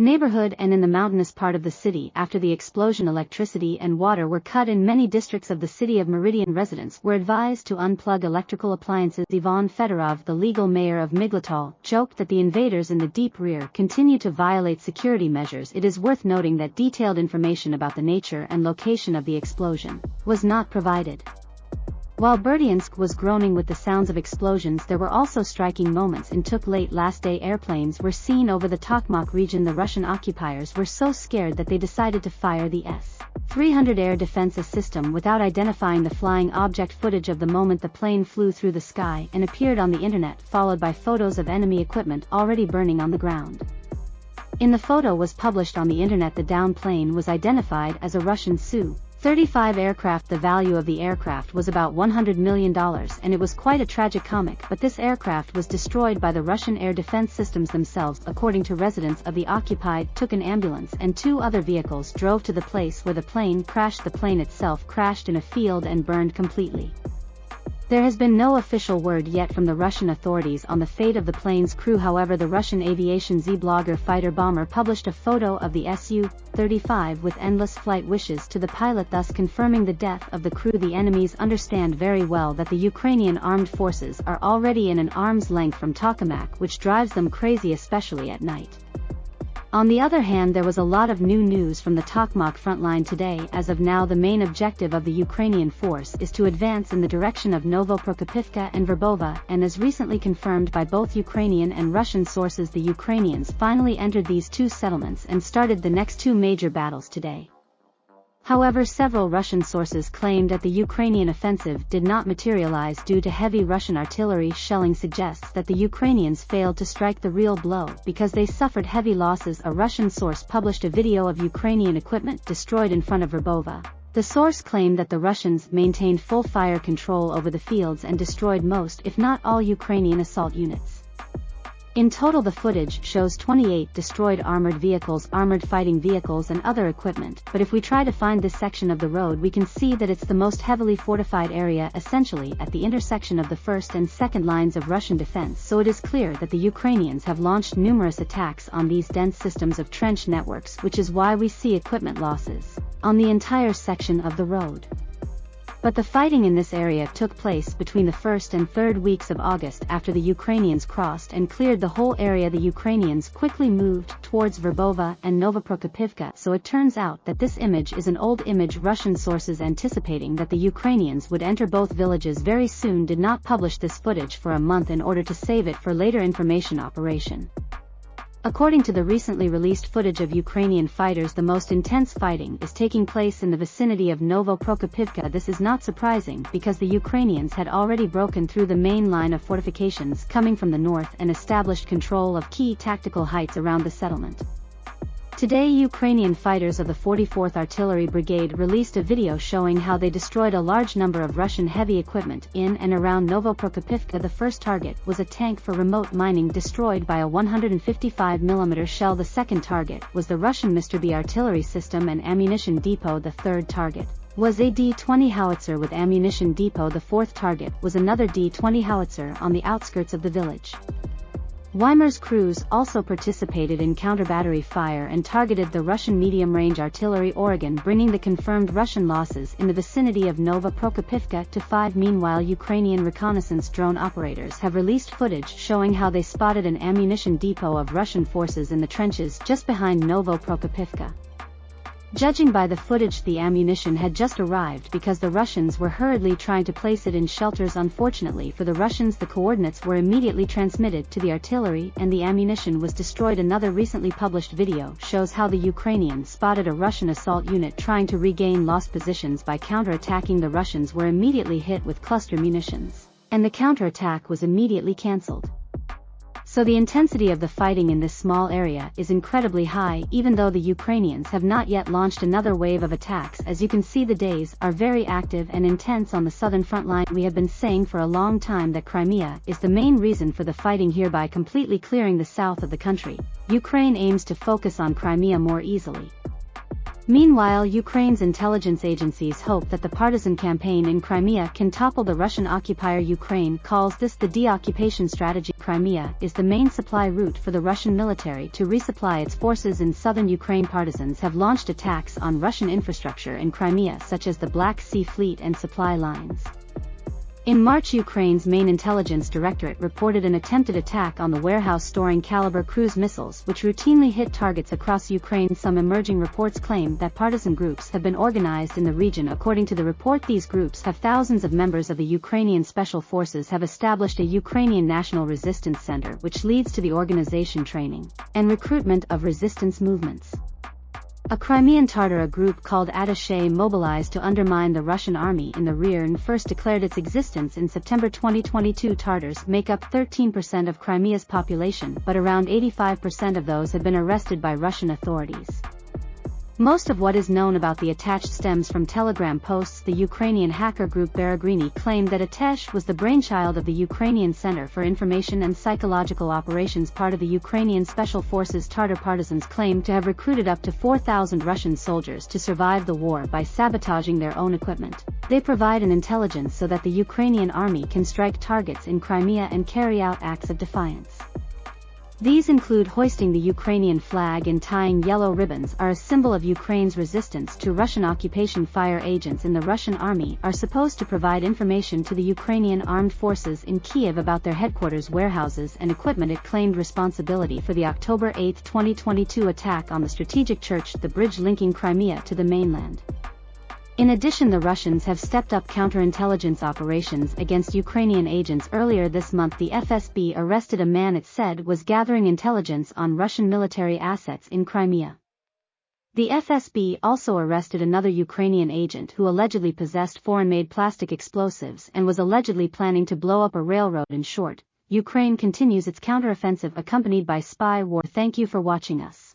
neighborhood and in the mountainous part of the city. After the explosion, electricity and water were cut in many districts of the city of Meridian. Residents were advised to unplug electrical appliances. Ivan Fedorov, the legal mayor of Miglatal, joked that the invaders in the deep rear continue to violate security measures. It is worth noting that detailed information about the nature and location of the explosion was not provided. While Berdyansk was groaning with the sounds of explosions, there were also striking moments. In took late last day, airplanes were seen over the Tokmak region. The Russian occupiers were so scared that they decided to fire the S-300 air defense system without identifying the flying object. Footage of the moment the plane flew through the sky and appeared on the internet, followed by photos of enemy equipment already burning on the ground. In the photo was published on the internet, the downed plane was identified as a Russian Su-35 aircraft. The value of the aircraft was about $100 million, and it was quite a tragicomic, but this aircraft was destroyed by the Russian air defense systems themselves. According to residents of the occupied, took an ambulance and 2 other vehicles drove to the place where the plane crashed. The plane itself crashed in a field and burned completely. There has been no official word yet from the Russian authorities on the fate of the plane's crew. However, the Russian aviation Z-blogger fighter-bomber published a photo of the Su-35 with endless flight wishes to the pilot, thus confirming the death of the crew. The enemies understand very well that the Ukrainian armed forces are already in an arm's length from Tokmak, which drives them crazy, especially at night. On the other hand, there was a lot of new news from the Tokmak frontline today. As of now, the main objective of the Ukrainian force is to advance in the direction of Novoprokopivka and Verbova, and as recently confirmed by both Ukrainian and Russian sources, the Ukrainians finally entered these 2 settlements and started the next 2 major battles today. However, several Russian sources claimed that the Ukrainian offensive did not materialize due to heavy Russian artillery shelling. Suggests that the Ukrainians failed to strike the real blow because they suffered heavy losses. A Russian source published a video of Ukrainian equipment destroyed in front of Verbova. The source claimed that the Russians maintained full fire control over the fields and destroyed most, if not all, Ukrainian assault units. In total, the footage shows 28 destroyed armored vehicles, armored fighting vehicles and other equipment, but if we try to find this section of the road, we can see that it's the most heavily fortified area, essentially at the intersection of the first and second lines of Russian defense. So it is clear that the Ukrainians have launched numerous attacks on these dense systems of trench networks, which is why we see equipment losses on the entire section of the road. But the fighting in this area took place between the 1st and 3rd weeks of August. After the Ukrainians crossed and cleared the whole area, the Ukrainians quickly moved towards Verbova and Novoprokopivka. So it turns out that this image is an old image. Russian sources anticipating that the Ukrainians would enter both villages very soon did not publish this footage for a month in order to save it for later information operation. According to the recently released footage of Ukrainian fighters, the most intense fighting is taking place in the vicinity of Novoprokopivka. This is not surprising because the Ukrainians had already broken through the main line of fortifications coming from the north and established control of key tactical heights around the settlement. Today, Ukrainian fighters of the 44th Artillery Brigade released a video showing how they destroyed a large number of Russian heavy equipment in and around Novoprokopivka. The first target was a tank for remote mining destroyed by a 155mm shell. The second target was the Russian Mr. B artillery system and ammunition depot. The third target was a D-20 howitzer with ammunition depot. The fourth target was another D-20 howitzer on the outskirts of the village. Weimar's crews also participated in counter-battery fire and targeted the Russian medium-range artillery Oregon, bringing the confirmed Russian losses in the vicinity of Novoprokopivka to 5. Meanwhile, Ukrainian reconnaissance drone operators have released footage showing how they spotted an ammunition depot of Russian forces in the trenches just behind Novoprokopivka. Judging by the footage, the ammunition had just arrived because the Russians were hurriedly trying to place it in shelters. Unfortunately for the Russians, the coordinates were immediately transmitted to the artillery and the ammunition was destroyed. Another recently published video shows how the Ukrainians spotted a Russian assault unit trying to regain lost positions by counterattacking. The Russians were immediately hit with cluster munitions, and the counterattack was immediately cancelled. So the intensity of the fighting in this small area is incredibly high, even though the Ukrainians have not yet launched another wave of attacks. As you can see, the days are very active and intense on the southern front line. We have been saying for a long time that Crimea is the main reason for the fighting here. By completely clearing the south of the country, Ukraine aims to focus on Crimea more easily. Meanwhile, Ukraine's intelligence agencies hope that the partisan campaign in Crimea can topple the Russian occupier. Ukraine calls this the de-occupation strategy. Crimea is the main supply route for the Russian military to resupply its forces in southern Ukraine. Partisans have launched attacks on Russian infrastructure in Crimea, such as the Black Sea Fleet and supply lines. In March, Ukraine's main intelligence directorate reported an attempted attack on the warehouse storing Caliber cruise missiles, which routinely hit targets across Ukraine. Some emerging reports claim that partisan groups have been organized in the region. According to the report, these groups have thousands of members. Of the Ukrainian Special Forces have established a Ukrainian National Resistance Center, which leads to the organization, training, and recruitment of resistance movements. A Crimean Tatar group called Attaché mobilized to undermine the Russian army in the rear and first declared its existence in September 2022. Tatars make up 13% of Crimea's population, but around 85% of those have been arrested by Russian authorities. Most of what is known about the attached stems from Telegram posts. The Ukrainian hacker group Beirut claimed that Atesh was the brainchild of the Ukrainian Center for Information and Psychological Operations, part of the Ukrainian Special Forces. Tatar partisans claim to have recruited up to 4,000 Russian soldiers to survive the war by sabotaging their own equipment. They provide an intelligence so that the Ukrainian army can strike targets in Crimea and carry out acts of defiance. These include hoisting the Ukrainian flag and tying yellow ribbons, are a symbol of Ukraine's resistance to Russian occupation. Fire agents in the Russian army are supposed to provide information to the Ukrainian armed forces in Kiev about their headquarters, warehouses, and equipment. It claimed responsibility for the October 8, 2022 attack on the strategic church, the bridge linking Crimea to the mainland. In addition, the Russians have stepped up counterintelligence operations against Ukrainian agents. Earlier this month, the FSB arrested a man it said was gathering intelligence on Russian military assets in Crimea. The FSB also arrested another Ukrainian agent who allegedly possessed foreign-made plastic explosives and was allegedly planning to blow up a railroad. In short, Ukraine continues its counteroffensive accompanied by spy war. Thank you for watching us.